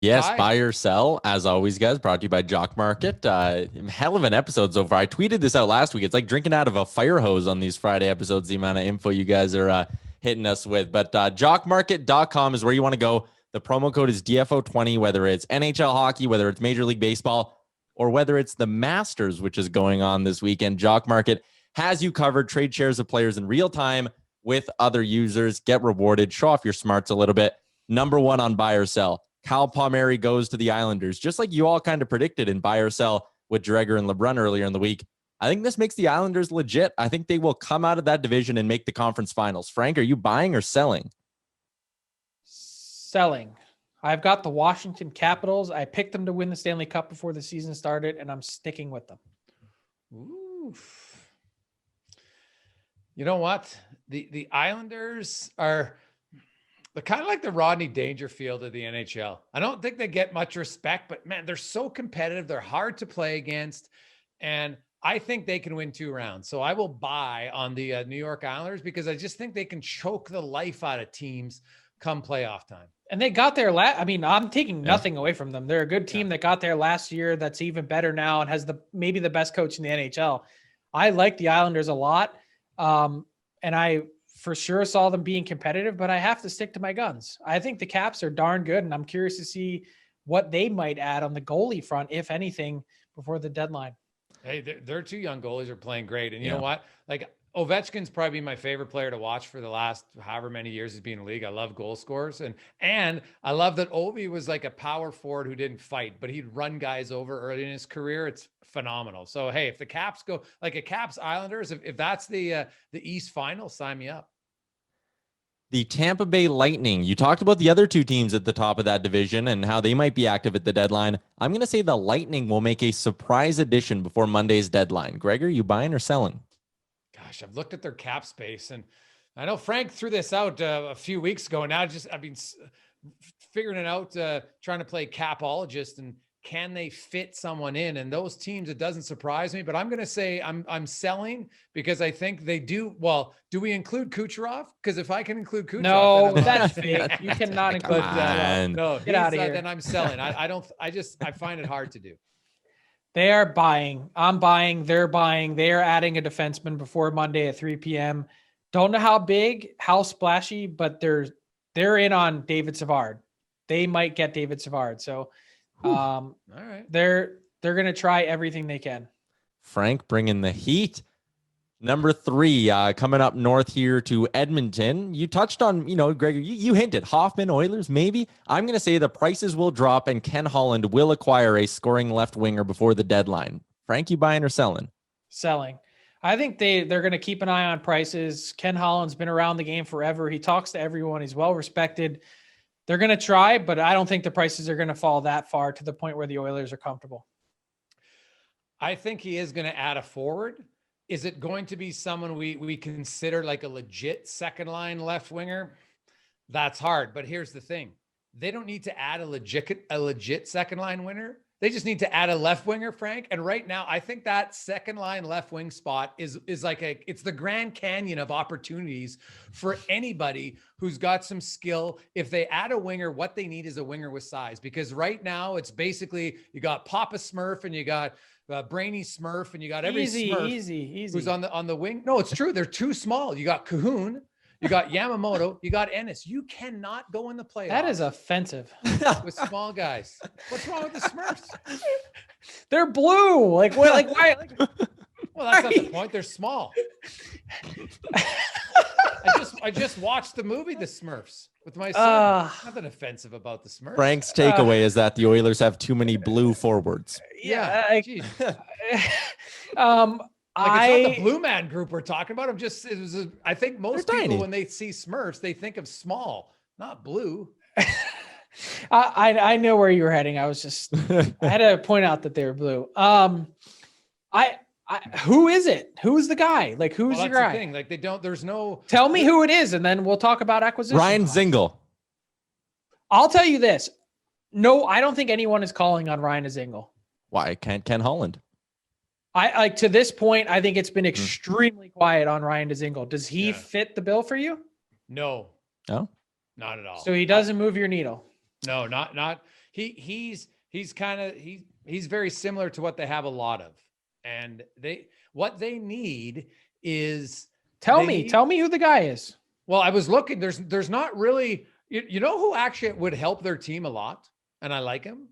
Yes, Hi. buy or sell. As always, guys, brought to you by Jock Market. Hell of an episode so far. I tweeted this out last week. It's like drinking out of a fire hose on these Friday episodes, the amount of info you guys are hitting us with. But jockmarket.com is where you want to go. The promo code is DFO20, whether it's NHL hockey, whether it's Major League Baseball, or whether it's the Masters, which is going on this weekend. Jock Market has you covered. Trade shares of players in real time with other users. Get rewarded. Show off your smarts a little bit. Number one on buy or sell. Kyle Palmieri goes to the Islanders, just like you all kind of predicted in buy or sell with Dreger and LeBrun earlier in the week. I think this makes the Islanders legit. I think they will come out of that division and make the conference finals. Frank, are you buying or selling? Selling. I've got the Washington Capitals. I picked them to win the Stanley Cup before the season started, and I'm sticking with them. Ooh. You know what? The Islanders are kind of like the Rodney Dangerfield of the NHL. I don't think they get much respect, but man, they're so competitive. They're hard to play against. And I think they can win 2 rounds. So I will buy on the New York Islanders because I just think they can choke the life out of teams come playoff time. And they got there I'm taking nothing away from them. They're a good team that got there last year. That's even better now and has maybe the best coach in the NHL. I like the Islanders a lot. And I for sure saw them being competitive, but I have to stick to my guns. I think the Caps are darn good, and I'm curious to see what they might add on the goalie front, if anything, before the deadline. Hey, their 2 young goalies are playing great. And you know what? Like, Ovechkin's probably my favorite player to watch for the last however many years he's been in the league. I love goal scorers. And I love that Ovi was like a power forward who didn't fight, but he'd run guys over early in his career. It's phenomenal. So, hey, if the Caps go like a Caps Islanders, if that's the East final, sign me up. The Tampa Bay Lightning. You talked about the other 2 teams at the top of that division and how they might be active at the deadline. I'm going to say the Lightning will make a surprise addition before Monday's deadline. Gregor, you buying or selling? Gosh, I've looked at their cap space, and I know Frank threw this out a few weeks ago. Now I've been figuring it out, trying to play capologist, and can they fit someone in? And those teams, it doesn't surprise me, but I'm going to say I'm selling because I think they do. Well, do we include Kucherov? Because if I can include Kucherov, no, that's fake. You cannot include that. No, get out of here. Then I'm selling. I find it hard to do. They are buying. I'm buying. They're buying. They are adding a defenseman before Monday at 3 p.m. Don't know how big, how splashy, but they're in on David Savard. They might get David Savard. So, all right, they're going to try everything they can. Frank bringing the heat. Number 3, coming up north here to Edmonton. You touched on, Gregor, you hinted Hoffman Oilers, maybe. I'm going to say the prices will drop and Ken Holland will acquire a scoring left winger before the deadline. Frank, you buying or selling? Selling. I think they're going to keep an eye on prices. Ken Holland's been around the game forever. He talks to everyone. He's well respected. They're going to try, but I don't think the prices are going to fall that far to the point where the Oilers are comfortable. I think he is going to add a forward. Is it going to be someone we consider like a legit second line left winger? That's hard. But here's the thing. They don't need to add a legit second line winner. They just need to add a left winger, Frank. And right now, I think that second line left wing spot is like it's the Grand Canyon of opportunities for anybody who's got some skill. If they add a winger, what they need is a winger with size, because right now it's basically you got Papa Smurf and you got Brainy Smurf and you got every Smurf easy who's on the wing. No, it's true. They're too small. You got Cahoon. You got Yamamoto, you got Ennis. You cannot go in the playoffs. That is offensive. With small guys. What's wrong with the Smurfs? They're blue. Like what? Like why? Well, that's not the point. They're small. I just watched the movie The Smurfs with my son. Nothing offensive about the Smurfs. Frank's takeaway is that the Oilers have too many blue forwards. Yeah. It's not the Blue Man Group we're talking about. I think most people, tiny. when they see Smurfs, they think of small, not blue. I know where you were heading. I had to point out that they were blue. Who is it? Who's the guy? Like, who's your guy? The thing. Like, there's no. Tell me who it is, and then we'll talk about acquisition. Ryan Zingle. I'll tell you this. No, I don't think anyone is calling on Ryan Zingle. Why can't Ken Holland? I to this point, I think it's been extremely quiet on Ryan Dzingel. Does he fit the bill for you? No. No? Not at all. So he doesn't move your needle. No, not. he's very similar to what they have a lot of. And what they need is tell me who the guy is. Well, I was looking, there's not really, you know who actually would help their team a lot, and I like him,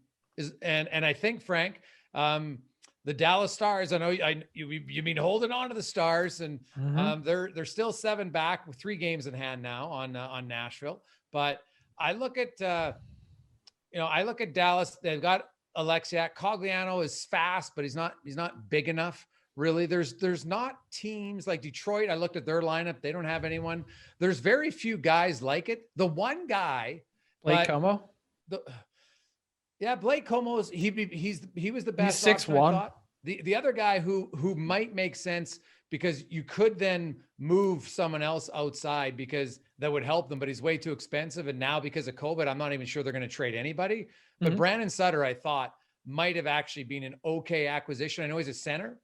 and I think, Frank, the Dallas Stars, I know you mean holding on to the Stars, and they're still 7 back with 3 games in hand now on Nashville. But I look at Dallas. They've got Alexiak. Cogliano is fast, but he's not big enough. Really, there's not teams like Detroit. I looked at their lineup. They don't have anyone. There's very few guys like it. The one guy, Blake Como. Blake Como he was the best. He's 6'1". The other guy who might make sense, because you could then move someone else outside because that would help them, but he's way too expensive. And now because of COVID, I'm not even sure they're going to trade anybody. But Brandon Sutter, I thought, might have actually been an okay acquisition. I know he's a center,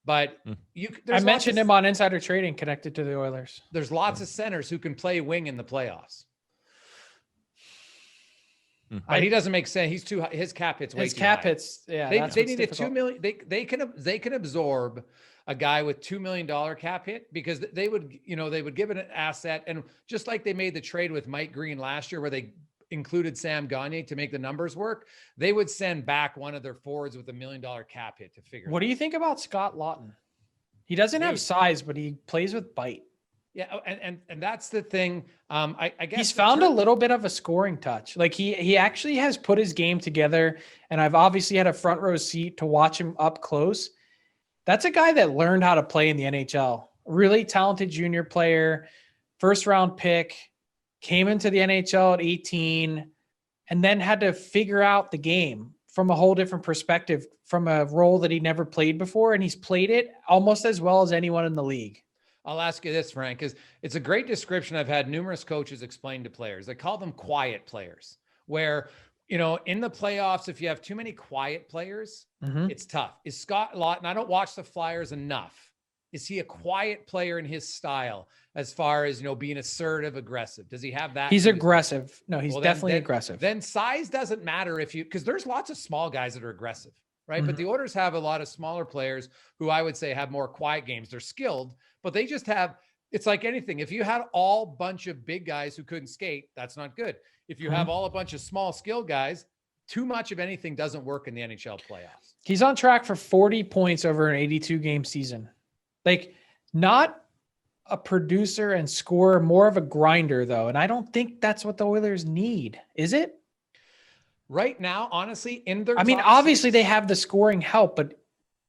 but I mentioned him on Insider Trading connected to the Oilers. There's lots of centers who can play wing in the playoffs. But he doesn't make sense. His cap hits way too high. They need a $2 million. They can absorb a guy with $2 million cap hit, because they would give it an asset. And just like they made the trade with Mike Green last year, where they included Sam Gagner to make the numbers work, they would send back one of their forwards with $1 million cap hit to figure. What do you think about Scott Laughton? He doesn't have size, but he plays with bite. Yeah, and that's the thing. I guess he's found a little bit of a scoring touch. Like he actually has put his game together, and I've obviously had a front row seat to watch him up close. That's a guy that learned how to play in the NHL. Really talented junior player, first round pick, came into the NHL at 18, and then had to figure out the game from a whole different perspective, from a role that he never played before, and he's played it almost as well as anyone in the league. I'll ask you this, Frank, because it's a great description I've had numerous coaches explain to players. They call them quiet players, where, in the playoffs, if you have too many quiet players, it's tough. Is Scott Laughton, I don't watch the Flyers enough. Is he a quiet player in his style as far as, being assertive, aggressive? Does he have that? He's aggressive. No, he's definitely aggressive. Then size doesn't matter because there's lots of small guys that are aggressive, right? But the Oilers have a lot of smaller players who I would say have more quiet games. They're skilled, but they just have, it's like anything. If you had all bunch of big guys who couldn't skate, that's not good. If you have all a bunch of small skilled guys, too much of anything doesn't work in the NHL playoffs. He's on track for 40 points over an 82 game season. Like, not a producer and scorer, more of a grinder though. And I don't think that's what the Oilers need. Is it? Right now, honestly, obviously they have the scoring help, but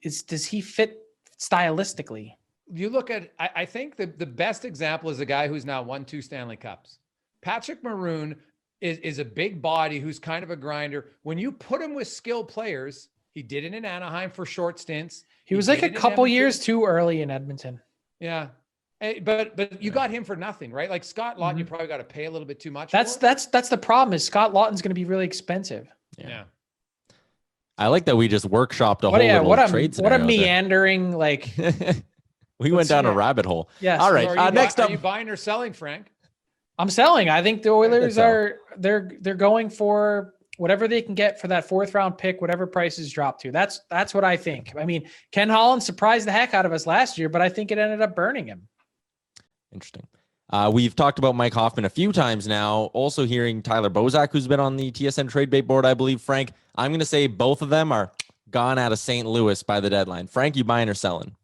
does he fit stylistically? You look at, I think the best example is a guy who's now won 2 Stanley Cups. Patrick Maroon is a big body who's kind of a grinder. When you put him with skilled players, he did it in Anaheim for short stints. He was like a couple years too early in Edmonton. Yeah. But you got him for nothing, right? Like Scott Laughton, you probably got to pay a little bit too much. That's the problem, is Scott Laughton's going to be really expensive. Yeah. I like that we just workshopped a whole little trade scenario. What a meandering, like. We went down a rabbit hole. Yes. All right. Next up. Are you buying or selling, Frank? I'm selling. I think the Oilers they're going for whatever they can get for that 4th round pick, whatever prices drop to. That's what I think. I mean, Ken Holland surprised the heck out of us last year, but I think it ended up burning him. Interesting. We've talked about Mike Hoffman a few times now. Also hearing Tyler Bozak, who's been on the TSN trade bait board, I believe. Frank, I'm going to say both of them are gone out of St. Louis by the deadline. Frank, you buying or selling?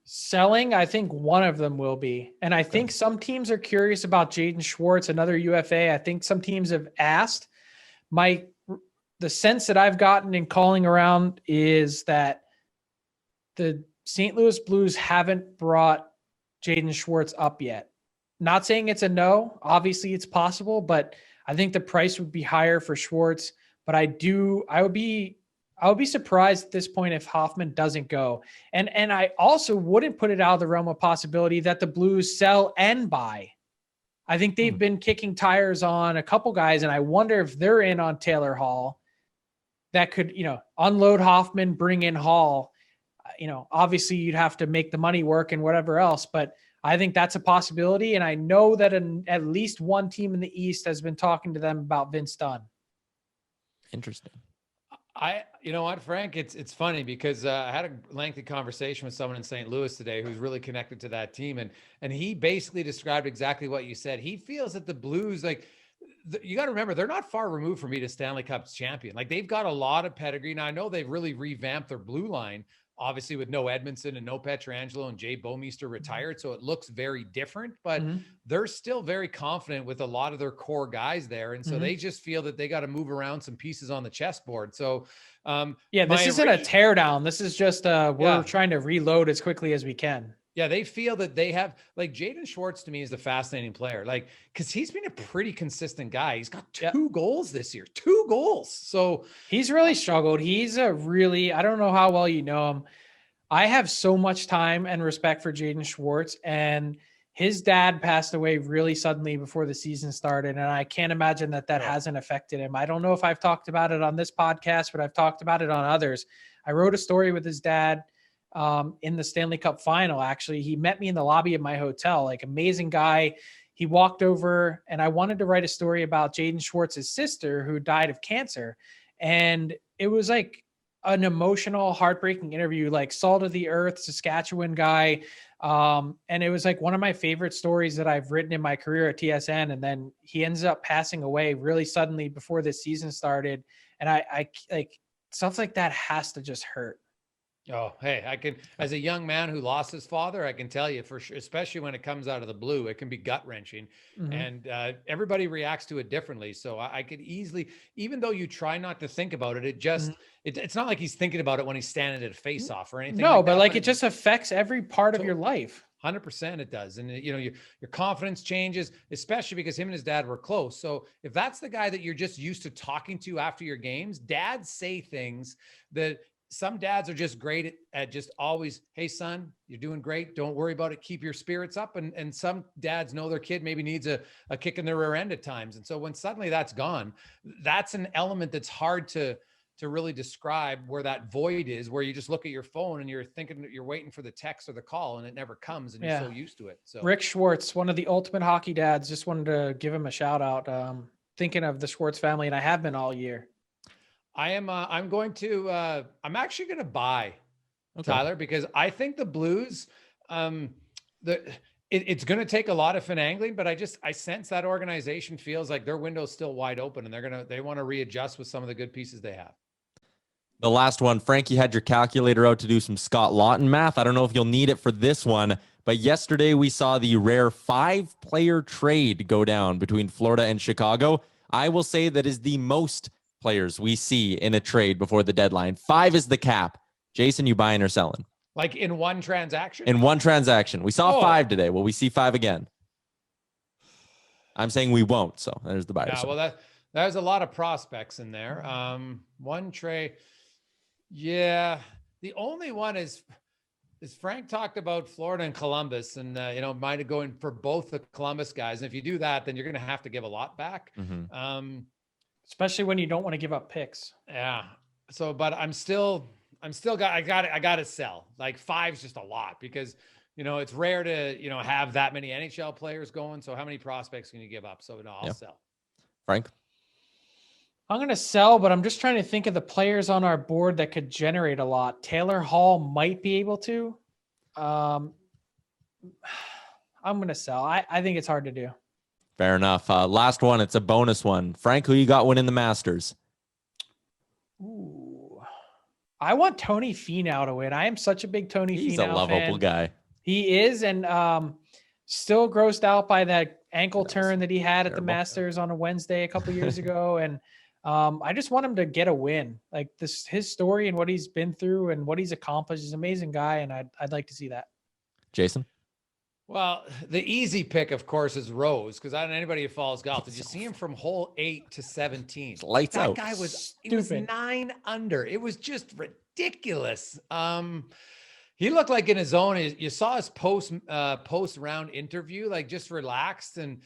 Selling, I think one of them will be. And I think some teams are curious about Jaden Schwartz, another UFA. I think some teams have asked. The sense that I've gotten in calling around is that the St. Louis Blues haven't brought Jaden Schwartz up yet. Not saying it's a no. Obviously, it's possible, but I think the price would be higher for Schwartz. But I would be surprised at this point if Hoffman doesn't go. And I also wouldn't put it out of the realm of possibility that the Blues sell and buy. I think they've been kicking tires on a couple guys, and I wonder if they're in on Taylor Hall. That could, unload Hoffman, bring in Hall. Obviously you'd have to make the money work and whatever else, but I think that's a possibility. And I know that at least one team in the East has been talking to them about Vince Dunn. Interesting. You know what, Frank, it's funny because I had a lengthy conversation with someone in St. Louis today who's really connected to that team. And he basically described exactly what you said. He feels that the Blues, like, you got to remember, they're not far removed from being a Stanley Cup champion. Like, they've got a lot of pedigree. Now, I know they've really revamped their blue line, obviously with no Edmondson and no Pietrangelo, and Jay Bouwmeester retired. So it looks very different, but they're still very confident with a lot of their core guys there. And so they just feel that they got to move around some pieces on the chessboard. So this isn't a teardown. This is just we're trying to reload as quickly as we can. Yeah, they feel that they have, like, Jaden Schwartz to me is a fascinating player, like, because he's been a pretty consistent guy. He's got 2 goals this year, 2 goals. So he's really struggled. He's I don't know how well you know him. I have so much time and respect for Jaden Schwartz, and his dad passed away really suddenly before the season started. And I can't imagine that hasn't affected him. I don't know if I've talked about it on this podcast, but I've talked about it on others. I wrote a story with his dad in the Stanley Cup final. Actually, he met me in the lobby of my hotel, like, amazing guy. He walked over, and I wanted to write a story about Jaden Schwartz's sister who died of cancer. And it was like an emotional, heartbreaking interview, like salt of the earth, Saskatchewan guy. And it was like one of my favorite stories that I've written in my career at TSN. And then he ends up passing away really suddenly before this season started. And I like, stuff like that has to just hurt. Oh, hey, I can, as a young man who lost his father, I can tell you for sure, especially when it comes out of the blue, it can be gut wrenching, and everybody reacts to it differently. So I could easily, even though you try not to think about it, it just, it's not like he's thinking about it when he's standing at a face off or anything. No, but like, it just affects every part of your life. 100% it does. And you know, your confidence changes, especially because him and his dad were close. So if that's the guy that you're just used to talking to after your games, dads say things that some dads are just great at just always, hey son, you're doing great. Don't worry about it. Keep your spirits up. And some dads know their kid maybe needs a kick in the rear end at times. And so when suddenly that's gone, that's an element that's hard to really describe, where that void is, where you just look at your phone and you're thinking that you're waiting for the text or the call and it never comes, and you're so used to it. So Rick Schwartz, one of the ultimate hockey dads, just wanted to give him a shout out. Thinking of the Schwartz family, and I have been all year. I'm actually going to buy Tyler, because I think the Blues, it's going to take a lot of finagling, but I sense that organization feels like their window's still wide open, and they want to readjust with some of the good pieces they have. The last one, Frank, you had your calculator out to do some Scott Lawton math. I don't know if you'll need it for this one, but yesterday we saw the rare 5-player trade go down between Florida and Chicago. I will say that is the most players we see in a trade before the deadline. 5 is the cap. Jason, you buying or selling? Like in one transaction? In one transaction. We saw 5 today. Will we see 5 again? I'm saying we won't. So there's the buyer. Yeah, well, there's a lot of prospects in there. One trade. Yeah. The only one is Frank talked about Florida and Columbus, and might have going for both the Columbus guys. And if you do that, then you're going to have to give a lot back. Especially when you don't want to give up picks. Yeah. So, but I got to sell. Like 5's just a lot, because, it's rare to, have that many NHL players going. So how many prospects can you give up? So no, I'll sell. Frank? I'm going to sell, but I'm just trying to think of the players on our board that could generate a lot. Taylor Hall might be able to. I'm going to sell. I think it's hard to do. Fair enough. Last one. It's a bonus one. Frank, who you got winning the Masters? Ooh, I want Tony Finau to win. I am such a big Tony Finau fan. He's a lovable guy. He is, and still grossed out by that ankle turn that he had at the Masters on a Wednesday a couple years ago. And I just want him to get a win. Like his story and what he's been through and what he's accomplished. He's an amazing guy, and I'd like to see that. Jason? Well, the easy pick, of course, is Rose, because I don't know anybody who follows golf. Did you see him from hole 8 to 17? Lights out. That guy was 9 under. It was just ridiculous. He looked like in his zone. You saw his post round interview, like just relaxed. And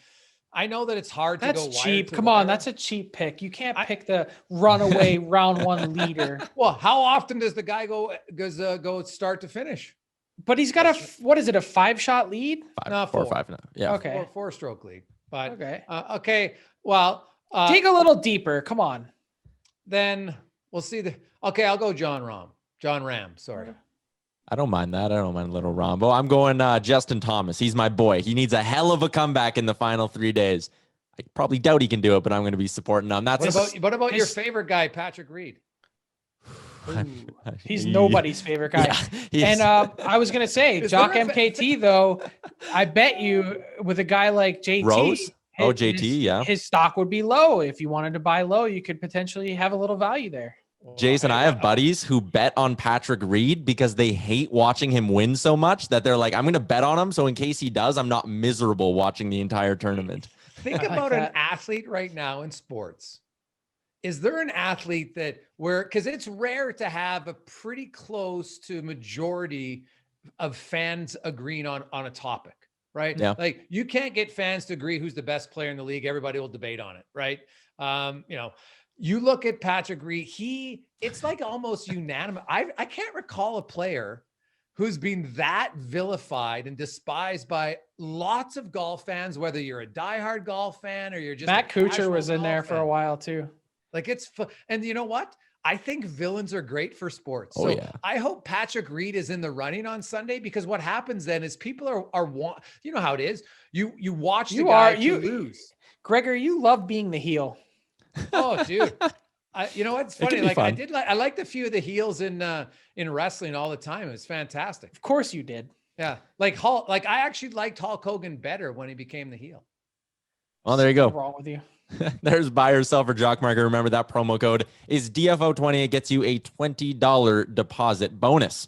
I know that it's hard to go. That's cheap. Come on, that's a cheap pick. You can't pick the runaway round 1 leader. Well, how often does the guy go start to finish? But he's got what is it, a 5-shot lead? 4 or 5 now. Yeah. Okay. 4-stroke lead. But okay. Okay. Well, dig a little deeper. Come on. then we'll see okay, I'll go John Ram. Sorry. I don't mind that. I don't mind little Rombo. I'm going Justin Thomas. He's my boy. He needs a hell of a comeback in the final 3 days. I probably doubt he can do it, but I'm going to be supporting him. What about your favorite guy, Patrick Reed? He's nobody's favorite guy. Yeah, and I was going to say, Jock MKT, though, I bet you with a guy like JT. Rose? JT, his stock would be low. If you wanted to buy low, you could potentially have a little value there. Jason, I have buddies who bet on Patrick Reed because they hate watching him win so much that they're like, I'm going to bet on him. So in case he does, I'm not miserable watching the entire tournament. Think about an athlete right now in sports. Is there an athlete because it's rare to have a pretty close to majority of fans agreeing on a topic, right? Yeah. Like you can't get fans to agree who's the best player in the league. Everybody will debate on it, right? You look at Patrick Reed, it's like almost unanimous. I can't recall a player who's been that vilified and despised by lots of golf fans, whether you're a diehard golf fan or you're just Matt Kuchar was in there for a while too. Like it's fun. And you know what? I think villains are great for sports. Oh, so yeah. I hope Patrick Reed is in the running on Sunday, because what happens then is people are you know how it is. You watch the guy lose. Gregor, you love being the heel. Oh, dude. You know what's funny? Like fun. I liked a few of the heels in wrestling all the time. It was fantastic. Of course you did. Yeah. Like Hulk, I actually liked Hulk Hogan better when he became the heel. Well, there you go. What's wrong with you? There's buy or sell for Jock Market. Remember that promo code is DFO20. It gets you a $20 deposit bonus.